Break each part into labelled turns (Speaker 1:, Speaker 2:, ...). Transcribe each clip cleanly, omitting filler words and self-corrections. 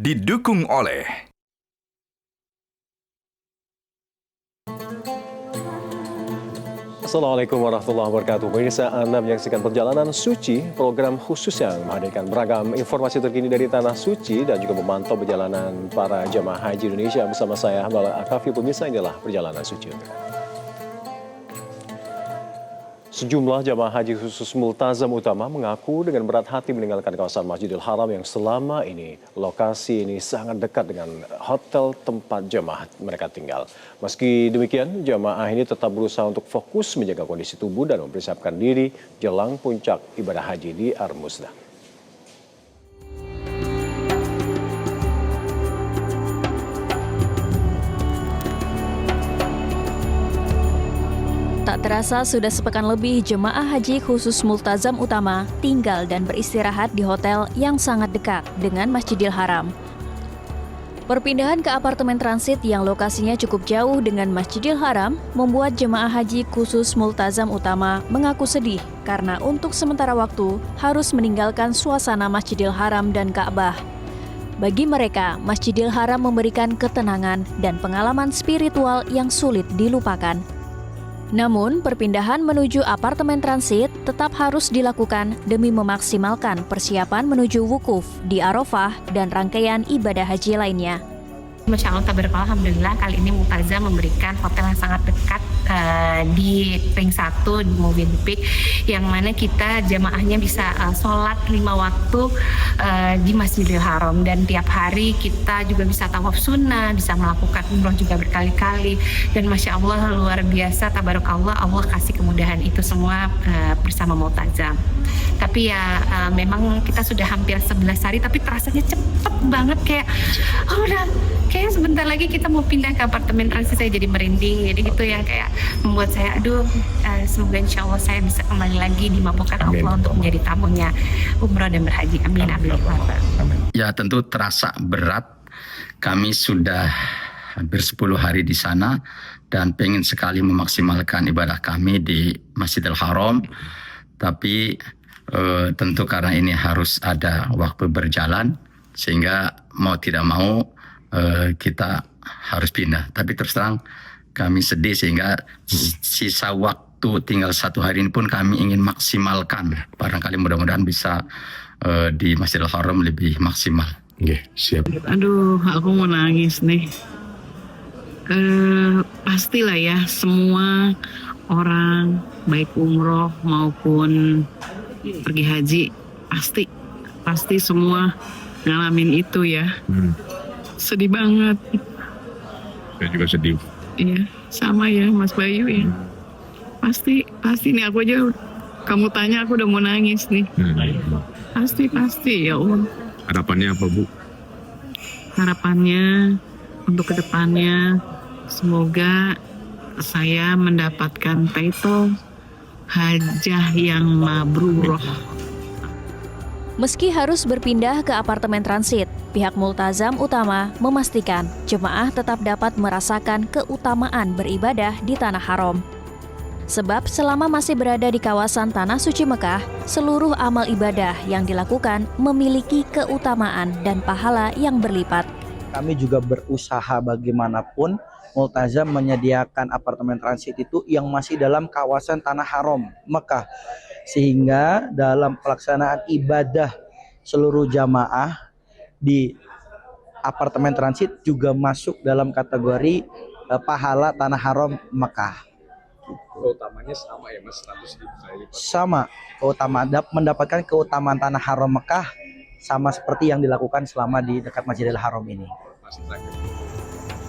Speaker 1: didukung oleh
Speaker 2: Assalamualaikum warahmatullahi wabarakatuh. Pemirsa, Anda menyaksikan Perjalanan Suci, program khusus yang menghadirkan beragam informasi terkini dari Tanah Suci dan juga memantau perjalanan para jemaah haji Indonesia bersama saya, Bala Akafi. Pemirsa, inilah Perjalanan Suci. Sejumlah jemaah haji khusus Multazam Utama mengaku dengan berat hati meninggalkan kawasan Masjidil Haram yang selama ini lokasi ini sangat dekat dengan hotel tempat jemaah mereka tinggal. Meski demikian, jemaah ini tetap berusaha untuk fokus menjaga kondisi tubuh dan mempersiapkan diri jelang puncak ibadah haji di Ar-Musdah.
Speaker 3: Tak terasa sudah sepekan lebih jemaah haji khusus Multazam Utama tinggal dan beristirahat di hotel yang sangat dekat dengan Masjidil Haram. Perpindahan ke apartemen transit yang lokasinya cukup jauh dengan Masjidil Haram membuat jemaah haji khusus Multazam Utama mengaku sedih karena untuk sementara waktu harus meninggalkan suasana Masjidil Haram dan Ka'bah. Bagi mereka, Masjidil Haram memberikan ketenangan dan pengalaman spiritual yang sulit dilupakan. Namun, perpindahan menuju apartemen transit tetap harus dilakukan demi memaksimalkan persiapan menuju wukuf di Arafah dan rangkaian ibadah haji lainnya.
Speaker 4: Masya Allah, tabarakallah, alhamdulillah kali ini Multazam memberikan hotel yang sangat dekat di ring 1 di Movenpick, yang mana kita jamaahnya bisa sholat 5 waktu di Masjidil Haram, dan tiap hari kita juga bisa tawaf sunnah, bisa melakukan umroh juga berkali-kali, dan Masya Allah luar biasa, tabarakallah, Allah kasih kemudahan itu semua bersama Multazam. Tapi ya memang kita sudah hampir 11 hari, tapi terasanya cepet banget, kayak udah kayak sebentar lagi kita mau pindah ke apartemen transit. Saya jadi merinding, jadi itu yang kayak membuat saya semoga insya Allah saya bisa kembali lagi dimampukan Allah untuk menjadi tamunya umroh dan berhaji. Amin, amin.
Speaker 5: Ya, tentu terasa berat. Kami sudah hampir 10 hari di sana dan pengen sekali memaksimalkan ibadah kami di Masjidil Haram, tapi tentu karena ini harus ada waktu berjalan, sehingga mau tidak mau kita harus pindah. Tapi terus terang kami sedih, sehingga sisa waktu tinggal 1 hari ini pun kami ingin maksimalkan. Barangkali mudah-mudahan bisa di Masjidil Haram lebih maksimal.
Speaker 6: Oke, siap.
Speaker 7: Aduh, aku mau nangis nih. Pastilah ya, semua orang baik umroh maupun pergi haji pasti semua ngalamin itu ya. Sedih banget.
Speaker 6: Saya juga sedih.
Speaker 7: Iya, sama ya Mas Bayu ya. Pasti nih, aku aja kamu tanya aku udah mau nangis nih. Pasti ya Allah.
Speaker 6: Harapannya apa, Bu?
Speaker 7: Harapannya untuk kedepannya semoga saya mendapatkan title hajah yang mabrurah.
Speaker 3: Meski harus berpindah ke apartemen transit, pihak Multazam Utama memastikan jemaah tetap dapat merasakan keutamaan beribadah di Tanah Haram. Sebab selama masih berada di kawasan Tanah Suci Mekah, seluruh amal ibadah yang dilakukan memiliki keutamaan dan pahala yang berlipat.
Speaker 8: Kami juga berusaha bagaimanapun Multazam menyediakan apartemen transit itu yang masih dalam kawasan Tanah Haram Mekah, sehingga dalam pelaksanaan ibadah seluruh jamaah di apartemen transit juga masuk dalam kategori pahala Tanah Haram Mekah.
Speaker 6: Keutamanya sama ya Mas, 100.000 kali lipat.
Speaker 8: Sama, mendapatkan keutamaan Tanah Haram Mekah sama seperti yang dilakukan selama di dekat Masjidil Haram ini.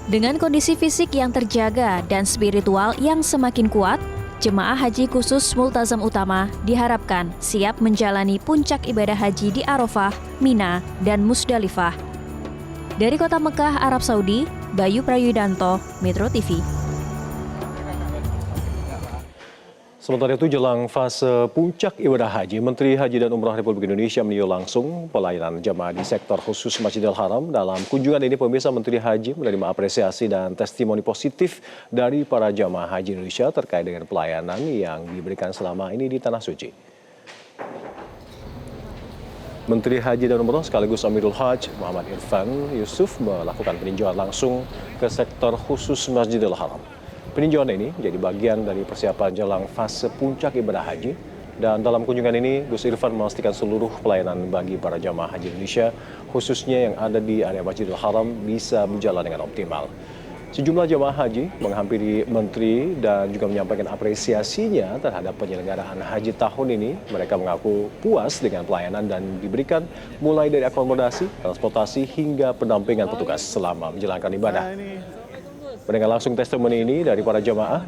Speaker 3: Dengan kondisi fisik yang terjaga dan spiritual yang semakin kuat, jemaah haji khusus Multazam Utama diharapkan siap menjalani puncak ibadah haji di Arafah, Mina, dan Musdalifah. Dari Kota Mekah, Arab Saudi, Bayu Prayudanto, Metro TV.
Speaker 2: Sementara itu, jelang fase puncak ibadah haji, Menteri Haji dan Umrah Republik Indonesia meninjau langsung pelayanan jamaah di sektor khusus Masjidil Haram. Dalam kunjungan ini, pemirsa, Menteri Haji menerima apresiasi dan testimoni positif dari para jamaah haji Indonesia terkait dengan pelayanan yang diberikan selama ini di Tanah Suci. Menteri Haji dan Umroh sekaligus Amirul Hajj Muhammad Irfan Yusuf melakukan peninjauan langsung ke sektor khusus Masjidil Haram. Peninjauan ini menjadi bagian dari persiapan jelang fase puncak ibadah haji. Dan dalam kunjungan ini, Gus Irfan memastikan seluruh pelayanan bagi para jamaah haji Indonesia, khususnya yang ada di area Masjidil Haram, bisa berjalan dengan optimal. Sejumlah jamaah haji menghampiri Menteri dan juga menyampaikan apresiasinya terhadap penyelenggaraan haji tahun ini. Mereka mengaku puas dengan pelayanan dan diberikan mulai dari akomodasi, transportasi, hingga pendampingan petugas selama menjalankan ibadah. Mendengar langsung testimoni ini dari para jamaah,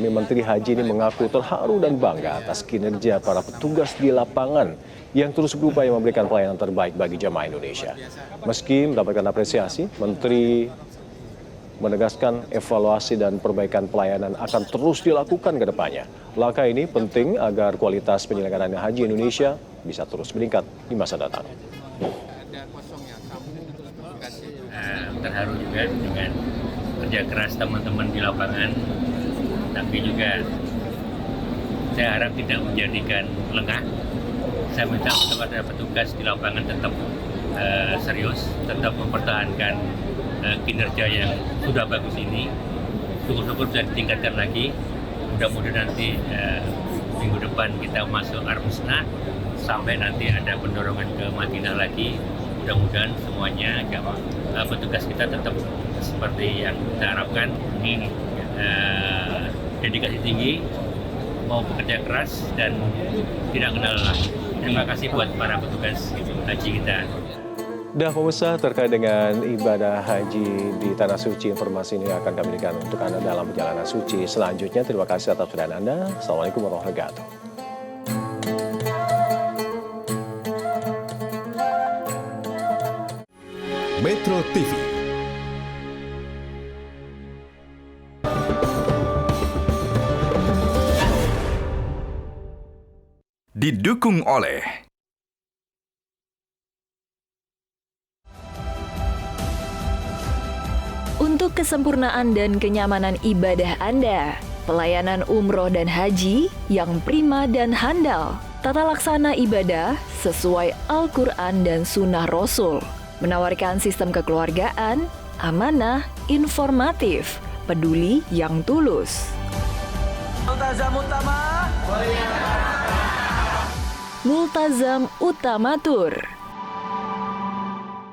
Speaker 2: Menteri Haji ini mengaku terharu dan bangga atas kinerja para petugas di lapangan yang terus berupaya memberikan pelayanan terbaik bagi jamaah Indonesia. Meski mendapatkan apresiasi, Menteri menegaskan evaluasi dan perbaikan pelayanan akan terus dilakukan ke depannya. Langkah ini penting agar kualitas penyelenggaraan haji Indonesia bisa terus meningkat di masa datang.
Speaker 1: Terharu juga dengan kerja keras teman-teman di lapangan, tapi juga saya harap tidak menjadikan lengah. Saya minta kepada petugas di lapangan tetap serius, tetap mempertahankan kinerja yang sudah bagus ini. Syukur-syukur bisa ditingkatkan lagi. Mudah-mudahan nanti minggu depan kita masuk Armusna, sampai nanti ada pendorongan ke Madinah lagi. Mudah-mudahan semuanya petugas kita tetap seperti yang kita harapkan. Ini dedikasi tinggi, mau bekerja keras dan tidak kenal lelah. Terima kasih buat para petugas haji kita.
Speaker 2: Dan pemirsa, terkait dengan ibadah haji di Tanah Suci, informasi ini akan kami berikan untuk Anda dalam perjalanan suci selanjutnya. Terima kasih atas perhatian Anda. Assalamualaikum warahmatullahi wabarakatuh.
Speaker 9: Metro TV. Didukung oleh
Speaker 3: Untuk kesempurnaan dan kenyamanan ibadah Anda, pelayanan umroh dan haji yang prima dan handal, tata laksana ibadah sesuai Al-Quran dan Sunnah Rasul, menawarkan sistem kekeluargaan, amanah, informatif, peduli yang tulus. Multazam Utama Tour.